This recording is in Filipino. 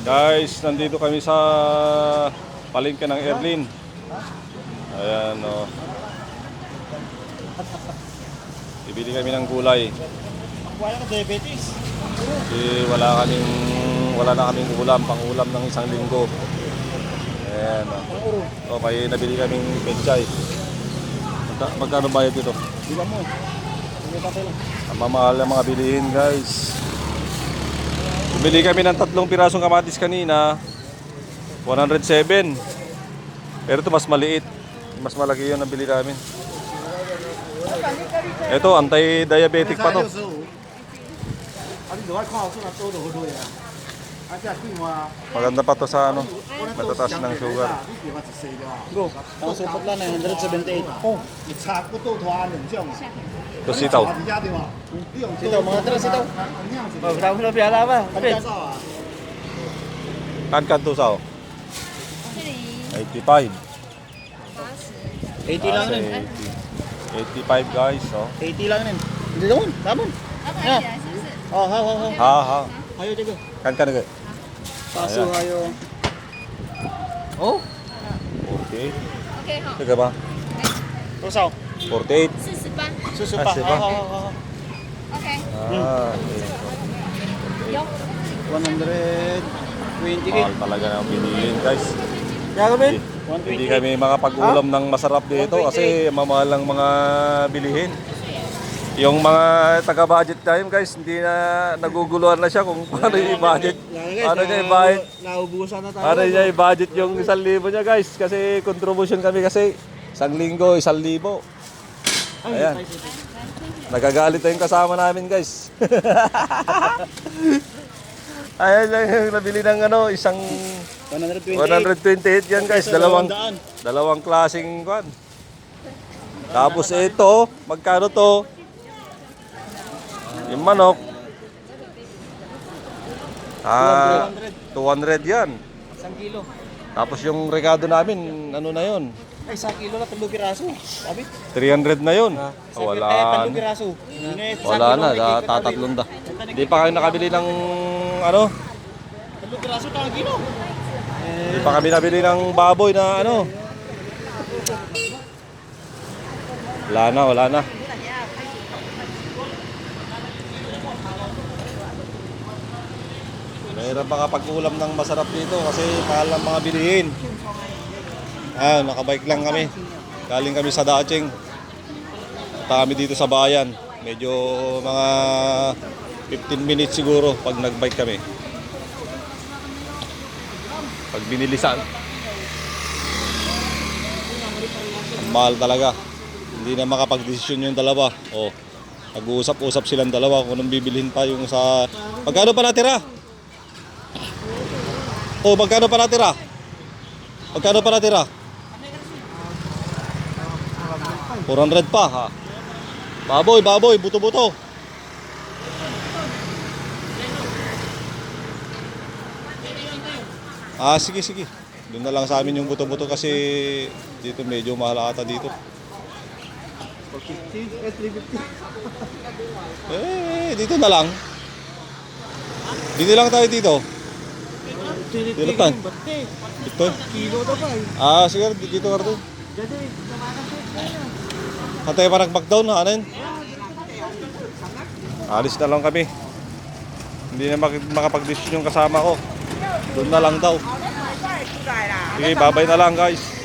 Guys, nandito kami sa palengke ng Erlin. Ayan o. Bibili kami ng gulay. Wala ka diabetes. Kasi wala na kaming ulam, pang-ulam ng isang linggo. Ayan o. Okay, nabili kaming pechay. Magkano bayad dito? Di ba mo? Hindi pa lang. Ang mamahal ng mga bilihin, guys. Bumili kami ng 3 pirasong kamatis kanina. 107. Pero ito mas maliit. Mas malaki yun ang bili namin. Ito, anti-diabetic pa to. Maganda pa to sa ano, matataas ng sugar. Bro, ang support lang 978. Oh, Ito sitaw. sitaw, mga tara sitaw. Oh, tao na piyala ba? Kapit. Kan to sao? 85. 80 lang rin. 85 guys, oh. 80 lang rin. Hindi doon, tamon. Ya. Oh, ha. Ha. Ayo jago. Kan na. Paso ayo. Oh, Okay. OK 好， Teka ba? 多少？ 48. 48。 48。 48. 好。 OK， Ah, okay. 有。 120 Mahal talaga ng bilihin, guys. Ya kapit. Hindi kami makapag-ulam ng masarap dito kasi mamahal ang mga bilihin. Yung mga taga-budget time, guys, hindi na naguguluhan na siya kung paano yung budget. Paano niya i-budget? Naubusan na tayo. Paano niya i-budget yung 1,000 niya, guys? Kasi contribution kami kasi 1 linggo, 1,000. Ayan. Nagagalit na yung kasama namin, guys. Ayan lang yung nabili ng ano, isang 128 yan, guys. Dalawang klaseng kwan. Tapos ito, magkano to? Yung manok. 200 yan. 1 kilo. Tapos yung rekado namin, ano na yun? Ay, 1 kilo lang, 3 piraso. Sabi? 300 na yun. Wala na. 3 piraso. Wala na, tatatlong da. Hindi pa kayo nakabili ng ano? 3 piraso, 1 kilo. Hindi pa kami nabili ng baboy na ano? Wala na. Mahirap makapag-ulam ng masarap dito kasi mahal ang mga bilihin. Nakabike lang kami. Galing kami sa Dacheng. Punta kami dito sa bayan. Medyo mga 15 minutes siguro pag nagbike kami. Pag binilisan. Ang mahal talaga. Hindi na makapag-desisyon yung dalawa. Nag-uusap-usap silang dalawa kung anong bibilhin pa yung sa... Magkano pa natira? Magkano pa natira? Magkano pa natira? 400 pa, ha? Baboy, buto-buto. Sige. Doon na lang sa amin yung buto-buto kasi dito medyo mahal ata dito. 350. Dito na lang. Dito lang tayo dito. Dito tan. Ito. Kilo daw pa. Sige, dito ka rin. Hantay pa nag-backdown, anin? Alis na lang kami. Hindi na makapag-decision yung kasama ko. Doon na lang daw. Sige, babay na lang, guys.